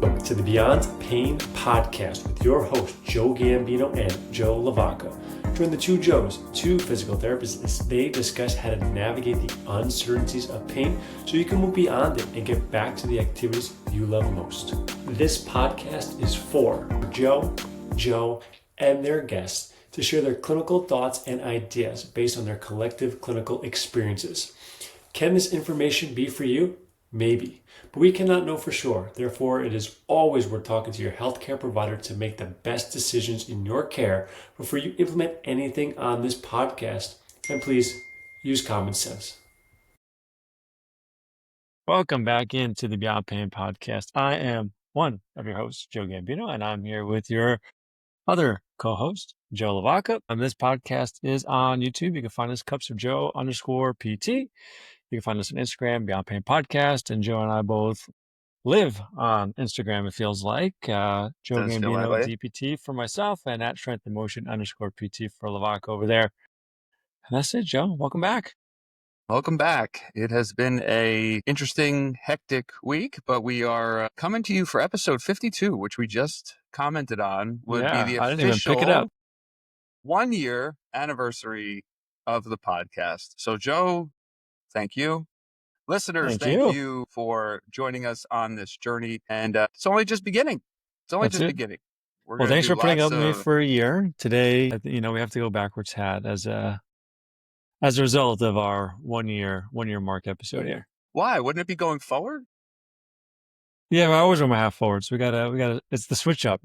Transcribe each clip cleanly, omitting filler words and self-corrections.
Welcome to the Beyond Pain podcast with your host, Joe Gambino and Joe LaVacca. Join the two Joes, two physical therapists, as they discuss how to navigate the uncertainties of pain so you can move beyond it and get back to the activities you love most. This podcast is for Joe, and their guests to share their clinical thoughts and ideas based on their collective clinical experiences. Can this information be for you? Maybe, but we cannot know for sure. Therefore, it is always worth talking to your healthcare provider to make the best decisions in your care before you implement anything on this podcast. And please use common sense. Welcome back into the Beyond Pain podcast. I am one of your hosts, Joe Gambino, and I'm here with your other co-host, Joe LaVacca. This podcast is on YouTube. You can find us Cups of Joe _PT. You can find us on Instagram, Beyond Pain Podcast, and Joe and I both live on Instagram, it feels like. Joe Gambino, DPT for myself, and at Strength and Motion _PT for LaVacca over there. And that's it, Joe. Welcome back. Welcome back. It has been a interesting, hectic week, but we are coming to you for episode 52, which we just commented on would be the I didn't even pick it up. 1 year anniversary of the podcast. So, Joe, thank you. Listeners, thank you for joining us on this journey. And it's only just beginning. Beginning. Well, thanks for putting up with me for a year. Today, we have to go backwards hat as a result of our one year mark episode here. Why? Wouldn't it be going forward? Yeah, I always run my half forward. So we gotta. It's the switch up.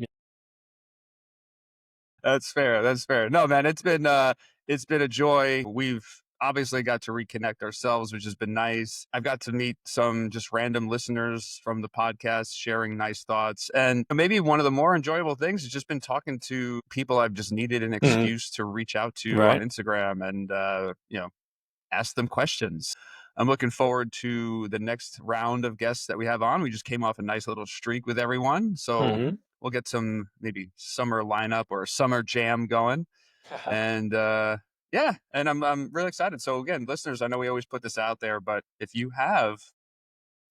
That's fair. No, man, it's been a joy. We've obviously got to reconnect ourselves, which has been nice. I've got to meet some just random listeners from the podcast sharing nice thoughts. And maybe one of the more enjoyable things has just been talking to people I've just needed an excuse to reach out to on Instagram and, ask them questions. I'm looking forward to the next round of guests that we have on. We just came off a nice little streak with everyone. So we'll get some maybe summer lineup or a summer jam going. And, yeah, and I'm really excited. So again, listeners, I know we always put this out there, but if you have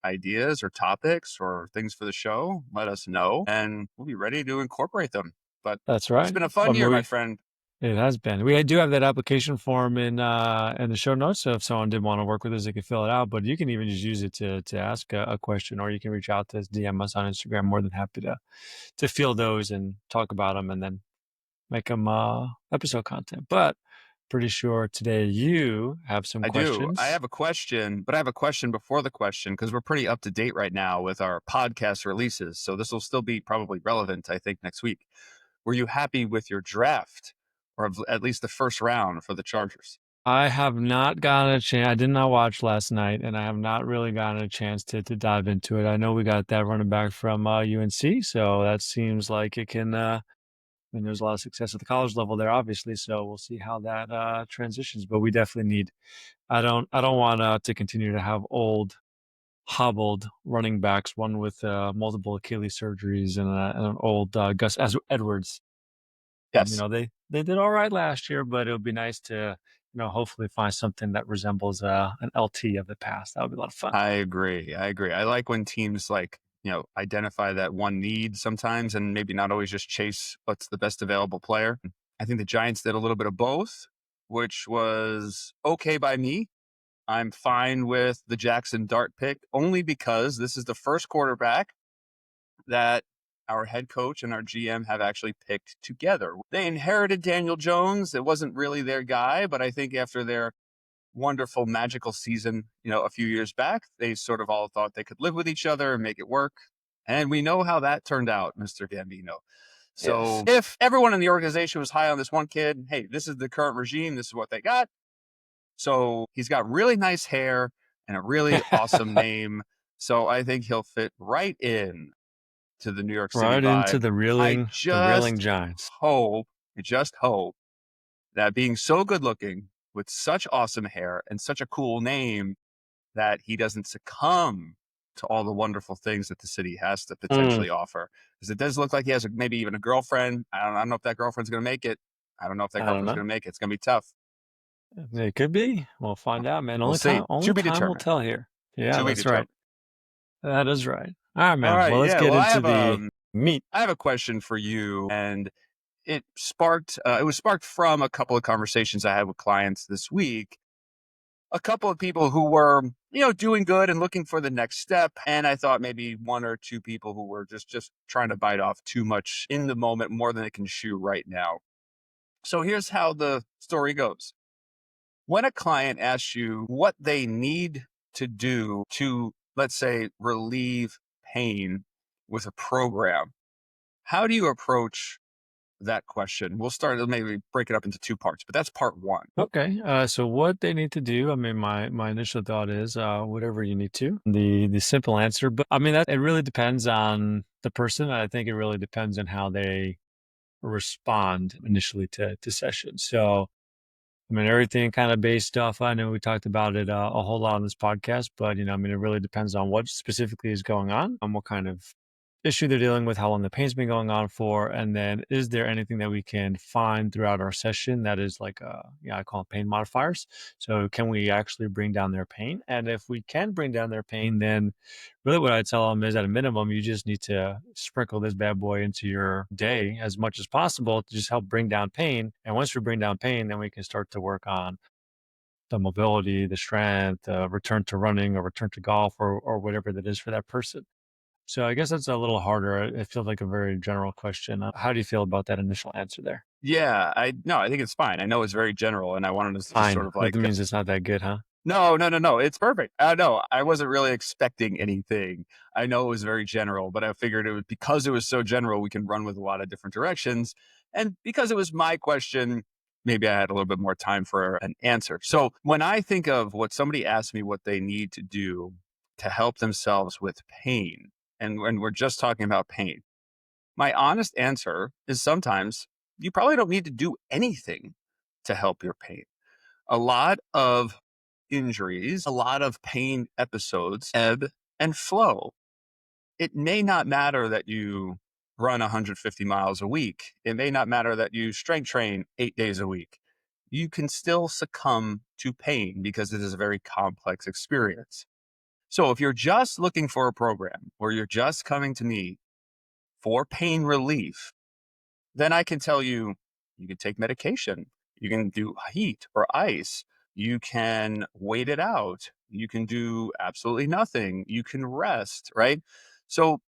ideas or topics or things for the show, let us know and we'll be ready to incorporate them. But that's right. It's been a fun year, my friend. It has been. We do have that application form in the show notes. So if someone did want to work with us, they could fill it out. But you can even just use it to ask a question, or you can reach out to us, DM us on Instagram. More than happy to field those and talk about them and then make them episode content. But pretty sure today you have some questions. I have a question, but I have a question before the question because we're pretty up to date right now with our podcast releases. So this will still be probably relevant, I think, next week. Were you happy with your draft or at least the first round for the Chargers? I have not gotten a chance. I did not watch last night, and I have not really gotten a chance to dive into it. I know we got that running back from UNC, so that seems like it can there's a lot of success at the college level there, obviously. So we'll see how that transitions. But we definitely need. I don't want to continue to have old, hobbled running backs. One with multiple Achilles surgeries and an old Gus Edwards. Yes, they did all right last year, but it would be nice to hopefully find something that resembles an LT of the past. That would be a lot of fun. I agree. I like when teams identify that one need sometimes and maybe not always just chase what's the best available player. I think the Giants did a little bit of both, which was okay by me. I'm fine with the Jackson Dart pick only because this is the first quarterback that our head coach and our GM have actually picked together. They inherited Daniel Jones. It wasn't really their guy, but I think after their wonderful, magical season, a few years back, they sort of all thought they could live with each other and make it work. And we know how that turned out, Mr. Gambino. So If everyone in the organization was high on this one kid, hey, this is the current regime. This is what they got. So he's got really nice hair and a really awesome name. So I think he'll fit right in to the New York City vibe. Into the reeling Giants. I just hope that being so good looking with such awesome hair and such a cool name that he doesn't succumb to all the wonderful things that the city has to potentially offer. Because it does look like he has maybe even a girlfriend. I don't know if that girlfriend's going to make it. I don't know if that girlfriend's going to make it. It's going to be tough. It could be. We'll find out, man. Only time will tell here. Yeah, that's right. That is right. All right, All man. right. Well, let's Yeah. get Well, into the meat. I have a question for you, and it was sparked from a couple of conversations I had with clients this week. A couple of people who were, doing good and looking for the next step, and I thought maybe one or two people who were just trying to bite off too much in the moment, more than they can chew right now. So here's how the story goes. When a client asks you what they need to do to, let's say, relieve pain with a program, how do you approach that question? We'll start, maybe break it up into two parts, but that's part one. Okay. So what they need to do, I mean, my initial thought is whatever you need to. The simple answer, but I mean that it really depends on the person. I think it really depends on how they respond initially to sessions. So I mean, everything kind of based off. I know we talked about it a whole lot on this podcast, but I mean, it really depends on what specifically is going on, what kind of issue they're dealing with, how long the pain's been going on for, and then is there anything that we can find throughout our session that is like, I call it pain modifiers. So, can we actually bring down their pain? And if we can bring down their pain, then really what I tell them is at a minimum, you just need to sprinkle this bad boy into your day as much as possible to just help bring down pain. And once we bring down pain, then we can start to work on the mobility, the strength, return to running or return to golf or whatever that is for that person. So I guess that's a little harder. It feels like a very general question. How do you feel about that initial answer there? Yeah, I think it's fine. I know it's very general, and I wanted to just sort Fine. of That like, means it's not that good, huh? no, no, no, no, it's perfect. No, I wasn't really expecting anything. I know it was very general, but I figured it was because it was so general, we can run with a lot of different directions. And because it was my question, maybe I had a little bit more time for an answer. So when I think of what somebody asks me what they need to do to help themselves with pain, and when we're just talking about pain, my honest answer is sometimes you probably don't need to do anything to help your pain. A lot of injuries, a lot of pain episodes ebb and flow. It may not matter that you run 150 miles a week. It may not matter that you strength train 8 days a week. You can still succumb to pain because it is a very complex experience. So if you're just looking for a program or you're just coming to me for pain relief, then I can tell you, you can take medication. You can do heat or ice. You can wait it out. You can do absolutely nothing. You can rest, right? So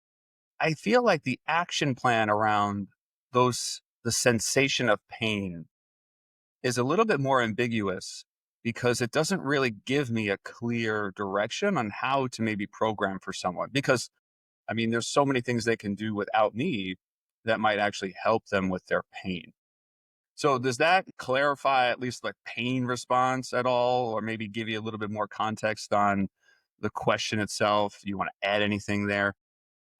I feel like the action plan around the sensation of pain is a little bit more ambiguous because it doesn't really give me a clear direction on how to maybe program for someone. Because I mean, there's so many things they can do without me that might actually help them with their pain. So does that clarify at least like pain response at all, or maybe give you a little bit more context on the question itself? Do you want to add anything there?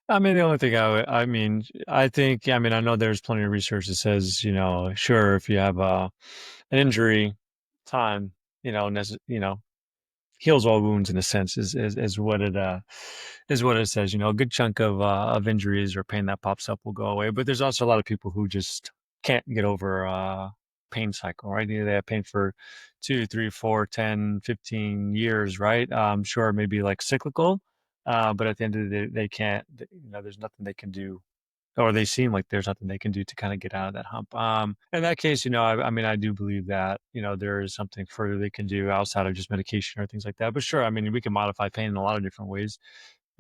I mean, the only thing I mean, I think, I mean, I know there's plenty of research that says, sure, if you have an injury, time, heals all wounds in a sense is what it says. A good chunk of injuries or pain that pops up will go away, but there's also a lot of people who just can't get over pain cycle, right? Either they have pain for 2, 3, 4, 10, 15 years, right? Sure, maybe like cyclical, but at the end of the day, they can't. There's nothing they can do, or they seem like there's nothing they can do to kind of get out of that hump. In that case, I mean, I do believe that, there is something further they can do outside of just medication or things like that. But sure, I mean, we can modify pain in a lot of different ways.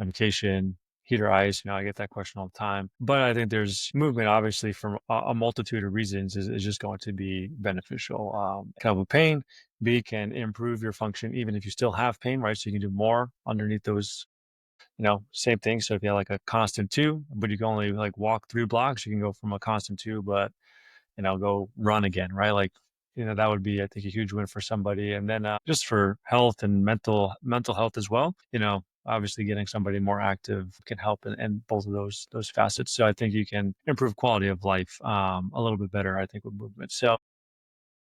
Medication, heat or ice, I get that question all the time. But I think there's movement, obviously, from a multitude of reasons is just going to be beneficial. Can help with pain. B can improve your function even if you still have pain, right? So you can do more underneath those same thing. So if you have like a constant two, but you can only like walk 3 blocks, you can go from a constant two, but go run again, right? Like, that would be, I think, a huge win for somebody. And then just for health and mental health as well, obviously getting somebody more active can help in both of those facets. So I think you can improve quality of life a little bit better, I think, with movement. So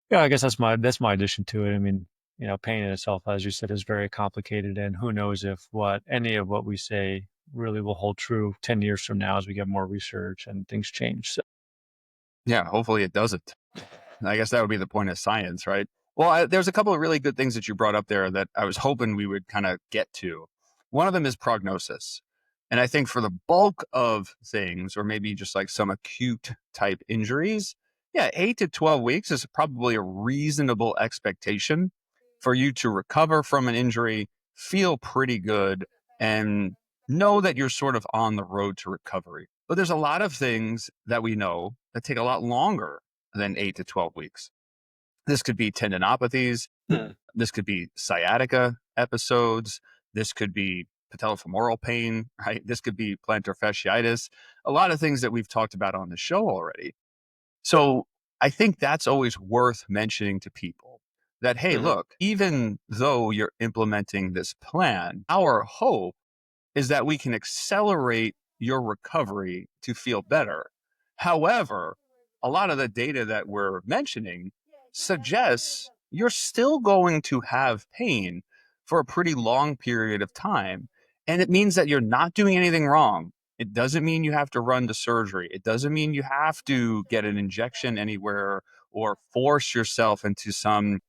yeah, I guess that's my addition to it. I mean, pain in itself, as you said, is very complicated, and who knows if any of what we say really will hold true 10 years from now as we get more research and things change. So, Yeah, hopefully it doesn't. I guess that would be the point of science, right? Well, there's a couple of really good things that you brought up there that I was hoping we would kind of get to. One of them is prognosis. And I think for the bulk of things, or maybe just like some acute type injuries, yeah, 8 to 12 weeks is probably a reasonable expectation for you to recover from an injury, feel pretty good, and know that you're sort of on the road to recovery. But there's a lot of things that we know that take a lot longer than 8 to 12 weeks. This could be tendinopathies. This could be sciatica episodes. This could be patellofemoral pain, right? This could be plantar fasciitis. A lot of things that we've talked about on the show already. So I think that's always worth mentioning to people that, hey, Mhm. look, even though you're implementing this plan, our hope is that we can accelerate your recovery to feel better. However, a lot of the data that we're mentioning suggests you're still going to have pain for a pretty long period of time. And it means that you're not doing anything wrong. It doesn't mean you have to run to surgery. It doesn't mean you have to get an injection anywhere or force yourself into some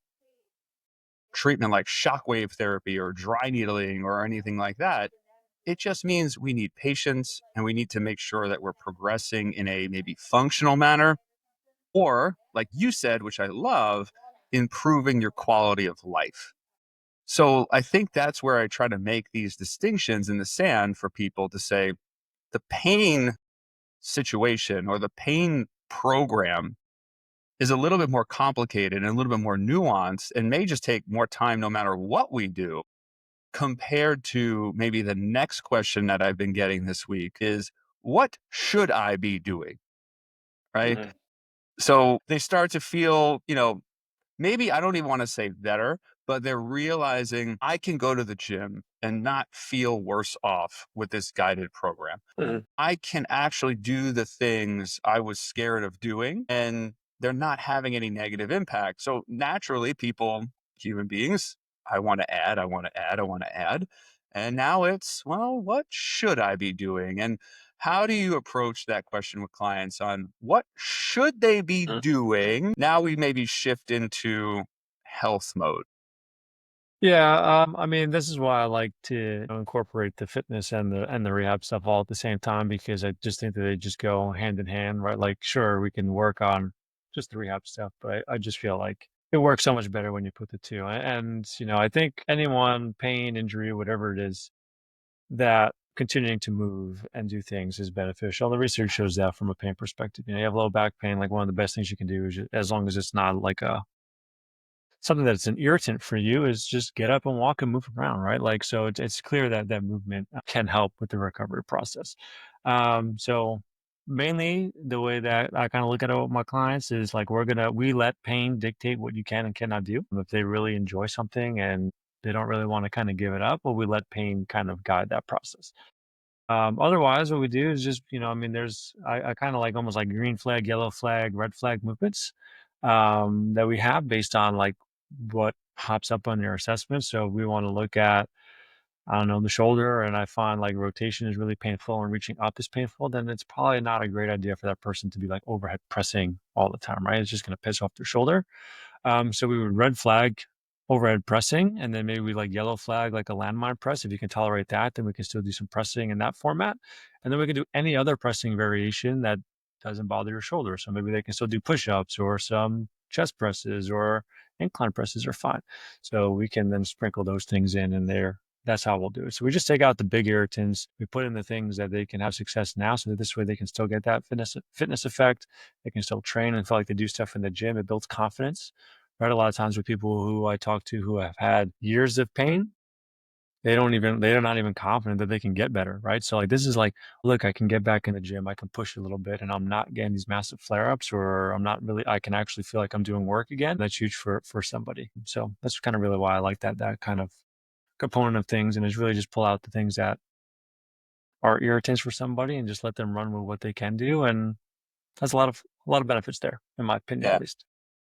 treatment like shockwave therapy or dry needling or anything like that. It just means we need patience and we need to make sure that we're progressing in a maybe functional manner, or like you said, which I love, improving your quality of life. So I think that's where I try to make these distinctions in the sand for people to say the pain situation or the pain program is a little bit more complicated and a little bit more nuanced and may just take more time no matter what we do, compared to maybe the next question that I've been getting this week is, what should I be doing? Right. Mhm. So they start to feel, maybe I don't even want to say better, but they're realizing I can go to the gym and not feel worse off with this guided program. Mhm. I can actually do the things I was scared of doing and they're not having any negative impact. So naturally, people, human beings, I want to add, I want to add, I want to add. And now it's, well, what should I be doing? And how do you approach that question with clients on what should they be Mhm. doing? Now we maybe shift into health mode. Yeah, I mean, this is why I like to incorporate the fitness and the rehab stuff all at the same time because I just think that they just go hand in hand, right? Like, sure, we can work on just the rehab stuff, but I just feel like it works so much better when you put the two. And I think anyone, pain, injury, whatever it is, that continuing to move and do things is beneficial. The research shows that from a pain perspective. You have low back pain, like one of the best things you can do is as long as it's not like a something that's an irritant for you is just get up and walk and move around, right? Like, so it's clear that that movement can help with the recovery process. So mainly the way that I kind of look at it with my clients is like, we let pain dictate what you can and cannot do. If they really enjoy something and they don't really want to kind of give it up, well, we let pain kind of guide that process. Otherwise, what we do is just, I mean, I kind of like almost like green flag, yellow flag, red flag movements that we have based on like what pops up on your assessment. So we want to look at, I don't know, the shoulder, and I find like rotation is really painful and reaching up is painful, then it's probably not a great idea for that person to be like overhead pressing all the time, right? It's just going to piss off their shoulder. So we would red flag overhead pressing, and then maybe we like yellow flag like a landmine press. If you can tolerate that, then we can still do some pressing in that format. And then we can do any other pressing variation that doesn't bother your shoulder. So maybe they can still do push-ups or some chest presses or incline presses are fine. So we can then sprinkle those things in there. That's how we'll do it. So we just take out the big irritants. We put in the things that they can have success now, so that this way they can still get that fitness effect. They can still train and feel like they do stuff in the gym. It builds confidence, right? A lot of times with people who I talk to who have had years of pain, they're not even confident that they can get better, right? So like this is like, look, I can get back in the gym, I can push a little bit, and I'm not getting these massive flare-ups, or I can actually feel like I'm doing work again. That's huge for somebody. So that's kind of really why I like that kind of component of things, and is really just pull out the things that are irritants for somebody and just let them run with what they can do. And that's a lot of benefits there, in my opinion, Yeah. at least.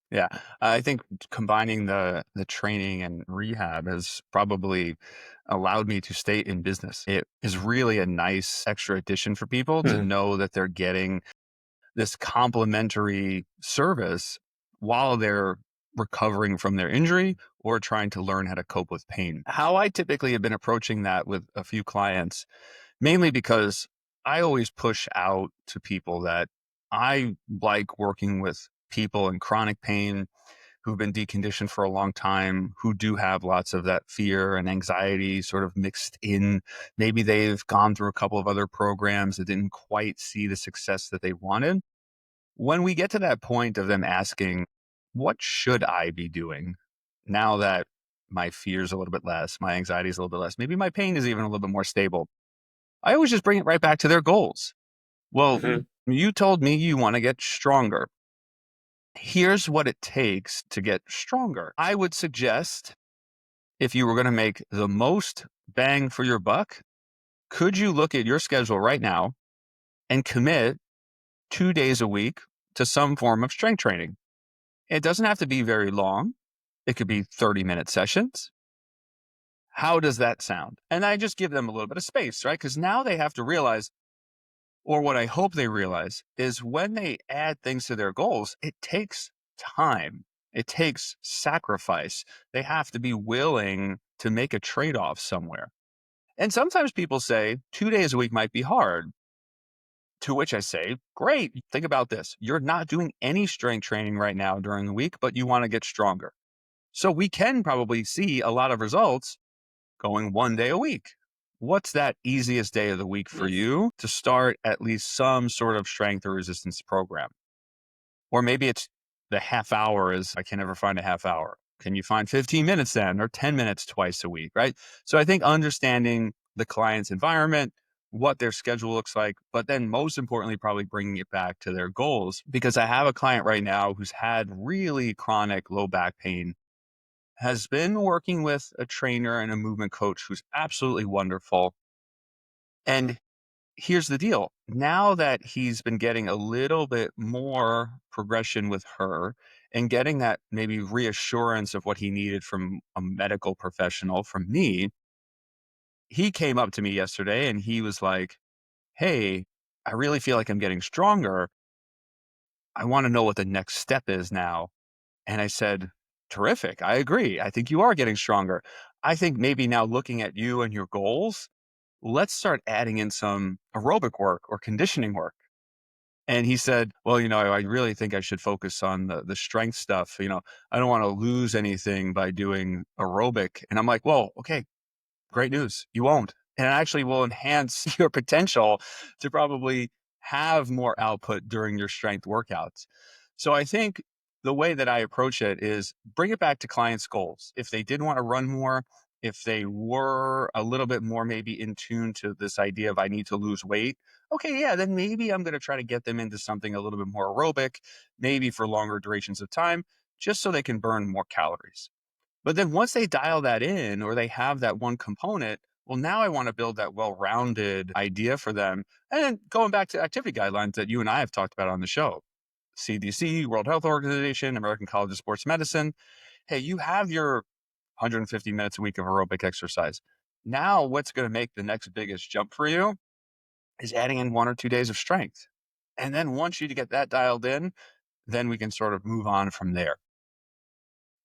Yeah, I think combining the training and rehab has probably allowed me to stay in business. It is really a nice extra addition for people to Mhm. know that they're getting this complementary service while they're recovering from their injury or trying to learn how to cope with pain. How I typically have been approaching that with a few clients mainly because I always push out to people that I like working with people in chronic pain who've been deconditioned for a long time, who do have lots of that fear and anxiety sort of mixed in. Maybe they've gone through a couple of other programs that didn't quite see the success that they wanted. When we get to that point of them asking, what should I be doing now that my fear is a little bit less, my anxiety is a little bit less, maybe my pain is even a little bit more stable? I always just bring it right back to their goals. Well, you told me you want to get stronger. Here's what it takes to get stronger. I would suggest, if you were going to make the most bang for your buck, could you look at your schedule right now and commit 2 days a week to some form of strength training? It doesn't have to be very long. It could be 30-minute sessions. How does that sound? And I just give them a little bit of space, right? Because now they have to realize, or what I hope they realize, is when they add things to their goals, it takes time. It takes sacrifice. They have to be willing to make a trade-off somewhere. And sometimes people say 2 days a week might be hard. To which I say, great. Think about this. You're not doing any strength training right now during the week, but you want to get stronger. So we can probably see a lot of results going 1 day a week. What's that easiest day of the week for you to start at least some sort of strength or resistance program? Or maybe it's the half hour is, I can never find a half hour. Can you find 15 minutes then, or 10 minutes twice a week, right? So I think understanding the client's environment, what their schedule looks like, but then most importantly, probably bringing it back to their goals. Because I have a client right now who's had really chronic low back pain, has been working with a trainer and a movement coach who's absolutely wonderful. And here's the deal. Now that he's been getting a little bit more progression with her and getting that maybe reassurance of what he needed from a medical professional, from me, he came up to me yesterday and he was like, hey, I really feel like I'm getting stronger. I want to know what the next step is now. And I said, terrific. I agree. I think you are getting stronger. I think maybe now looking at you and your goals, let's start adding in some aerobic work or conditioning work. And he said, well, I really think I should focus on the strength stuff. I don't want to lose anything by doing aerobic. And I'm like, well, okay, great news. You won't. And it actually will enhance your potential to probably have more output during your strength workouts. So I think the way that I approach it is bring it back to clients' goals. If they did want to run more, if they were a little bit more maybe in tune to this idea of I need to lose weight, okay, yeah, then maybe I'm going to try to get them into something a little bit more aerobic, maybe for longer durations of time, just so they can burn more calories. But then once they dial that in or they have that one component, well, now I want to build that well-rounded idea for them. And then going back to activity guidelines that you and I have talked about on the show, CDC, World Health Organization, American College of Sports Medicine. Hey, you have your 150 minutes a week of aerobic exercise. Now, what's going to make the next biggest jump for you is adding in 1 or 2 days of strength. And then once you get that dialed in, then we can sort of move on from there.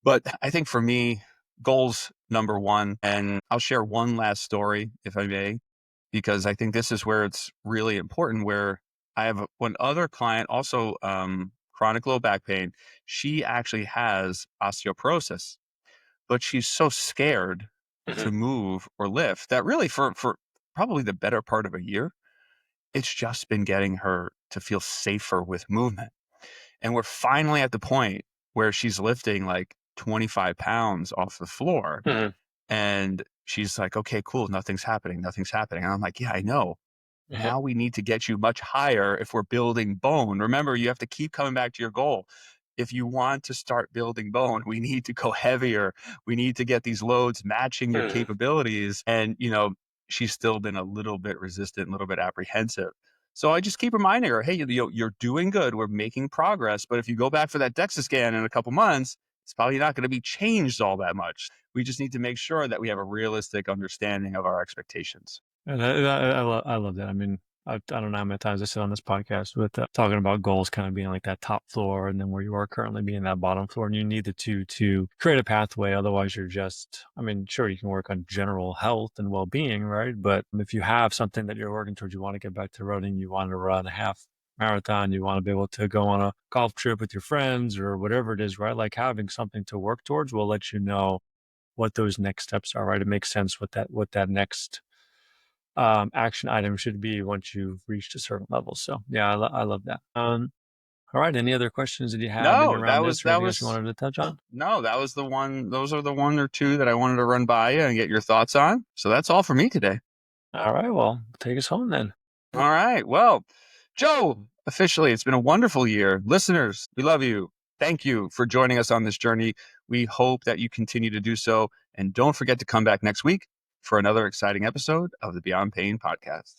But I think for me, goals number one, and I'll share one last story, if I may, because I think this is where it's really important, where I have one other client, also chronic low back pain. She actually has osteoporosis, but she's so scared to move or lift that really for probably the better part of a year, it's just been getting her to feel safer with movement. And we're finally at the point where she's lifting like 25 pounds off the floor. And she's like, okay, cool. Nothing's happening. Nothing's happening. And I'm like, yeah, I know. Now we need to get you much higher if we're building bone. Remember, you have to keep coming back to your goal. If you want to start building bone, we need to go heavier. We need to get these loads matching your capabilities. And, she's still been a little bit resistant, a little bit apprehensive. So I just keep reminding her, hey, you're doing good. We're making progress. But if you go back for that DEXA scan in a couple months, it's probably not going to be changed all that much. We just need to make sure that we have a realistic understanding of our expectations. And I love that. I mean, I don't know how many times I said on this podcast with talking about goals kind of being like that top floor and then where you are currently being that bottom floor. And you need the two to create a pathway. Otherwise, you're just, I mean, sure, you can work on general health and well being, right? But if you have something that you're working towards, you want to get back to running, you want to run a half marathon, you want to be able to go on a golf trip with your friends or whatever it is, right? Like having something to work towards will let you know what those next steps are, right? It makes sense what that next action item should be once you've reached a certain level. So yeah, I love that. All right. Any other questions that you have in No, around that this was or that anything else you was wanted to touch on? no, that was the one. Those are the one or two that I wanted to run by you and get your thoughts on. So that's all for me today. All right. Well, take us home then. All right. Well, Joe, officially, it's been a wonderful year. Listeners, we love you. Thank you for joining us on this journey. We hope that you continue to do so. And don't forget to come back next week for another exciting episode of the Beyond Pain podcast.